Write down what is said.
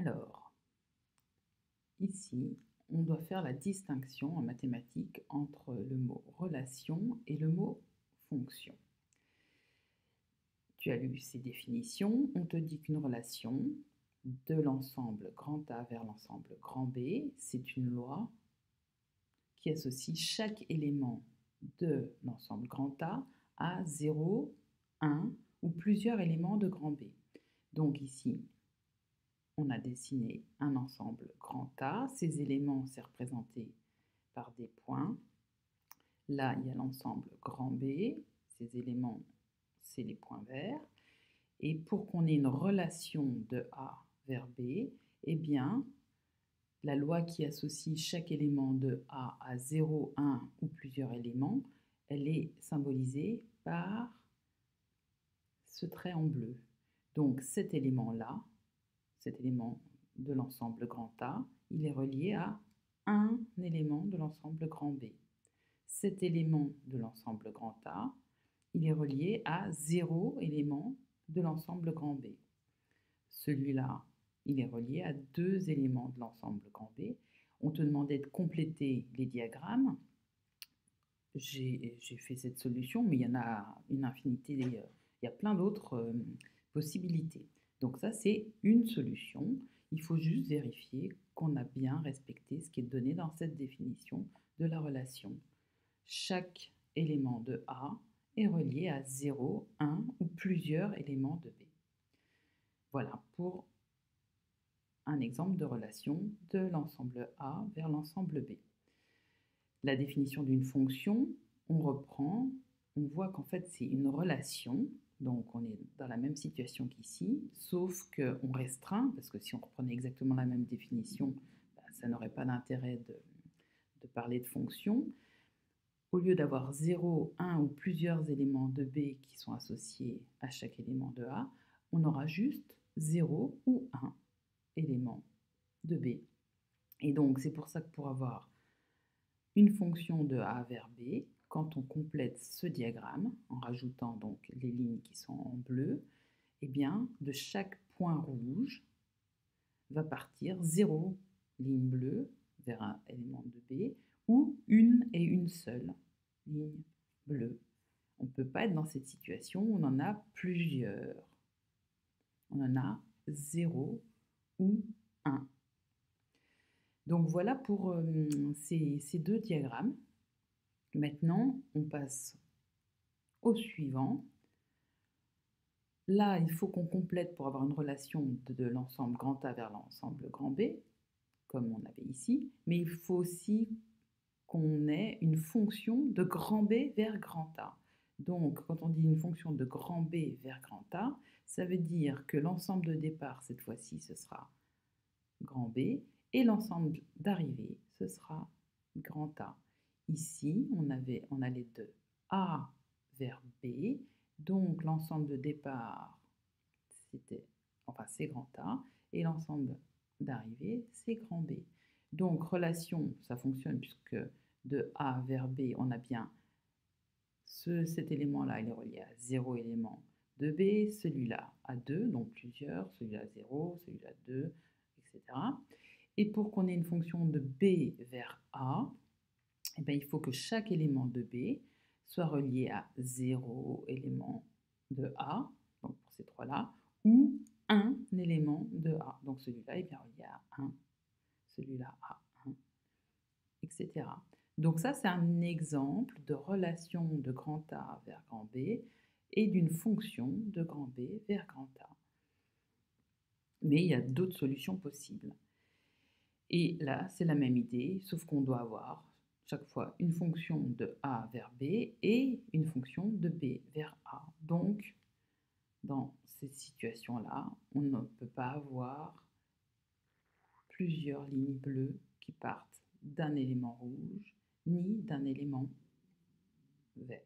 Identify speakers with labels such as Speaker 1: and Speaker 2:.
Speaker 1: Alors, ici, on doit faire la distinction en mathématiques entre le mot relation et le mot fonction. Tu as lu ces définitions, on te dit qu'une relation de l'ensemble grand A vers l'ensemble grand B, c'est une loi qui associe chaque élément de l'ensemble grand A à 0, 1 ou plusieurs éléments de grand B. Donc ici, on a dessiné un ensemble grand A. Ces éléments, c'est représenté par des points. Là, il y a l'ensemble grand B. Ces éléments, c'est les points verts. Et pour qu'on ait une relation de A vers B, eh bien, la loi qui associe chaque élément de A à 0, 1 ou plusieurs éléments, elle est symbolisée par ce trait en bleu. Donc cet élément-là, cet élément de l'ensemble grand A, il est relié à un élément de l'ensemble grand B. Cet élément de l'ensemble grand A, il est relié à 0 élément de l'ensemble grand B. Celui-là, il est relié à 2 éléments de l'ensemble grand B. On te demandait de compléter les diagrammes. J'ai fait cette solution, mais il y en a une infinité, il y a plein d'autres possibilités. Donc ça, c'est une solution. Il faut juste vérifier qu'on a bien respecté ce qui est donné dans cette définition de la relation. Chaque élément de A est relié à 0, 1 ou plusieurs éléments de B. Voilà pour un exemple de relation de l'ensemble A vers l'ensemble B. La définition d'une fonction, on reprend, on voit qu'en fait c'est une relation, donc on est dans la même situation qu'ici, sauf qu'on restreint, parce que si on reprenait exactement la même définition, ça n'aurait pas d'intérêt de parler de fonction. Au lieu d'avoir 0, 1 ou plusieurs éléments de B qui sont associés à chaque élément de A, on aura juste 0 ou 1 élément de B. Et donc c'est pour ça que pour avoir une fonction de A vers B, quand on complète ce diagramme, en rajoutant donc les lignes qui sont en bleu, eh bien, de chaque point rouge va partir 0 ligne bleue vers un élément de B, ou une et une seule ligne bleue. On ne peut pas être dans cette situation où on en a plusieurs. On en a 0 ou 1. Donc voilà pour ces deux diagrammes. Maintenant, on passe au suivant. Là, il faut qu'on complète pour avoir une relation de l'ensemble grand A vers l'ensemble grand B, comme on avait ici, mais il faut aussi qu'on ait une fonction de grand B vers grand A. Donc, quand on dit une fonction de grand B vers grand A, ça veut dire que l'ensemble de départ, cette fois-ci, ce sera grand B, et l'ensemble d'arrivée, ce sera grand A. Ici, on allait de A vers B, donc l'ensemble de départ, c'est grand A, et l'ensemble d'arrivée, c'est grand B. Donc relation, ça fonctionne puisque de A vers B, on a bien cet élément-là, il est relié à 0 élément de B, celui-là à 2, donc plusieurs, celui-là à 0, celui-là à 2, etc. Et pour qu'on ait une fonction de B vers A, eh bien, il faut que chaque élément de B soit relié à 0 élément de A, donc pour ces trois-là, ou un élément de A. Donc celui-là est bien relié à 1, celui-là à 1, etc. Donc ça, c'est un exemple de relation de grand A vers grand B et d'une fonction de grand B vers grand A. Mais il y a d'autres solutions possibles. Et là, c'est la même idée, sauf qu'on doit avoir chaque fois une fonction de A vers B et une fonction de B vers A. Donc, dans cette situation-là, on ne peut pas avoir plusieurs lignes bleues qui partent d'un élément rouge ni d'un élément vert.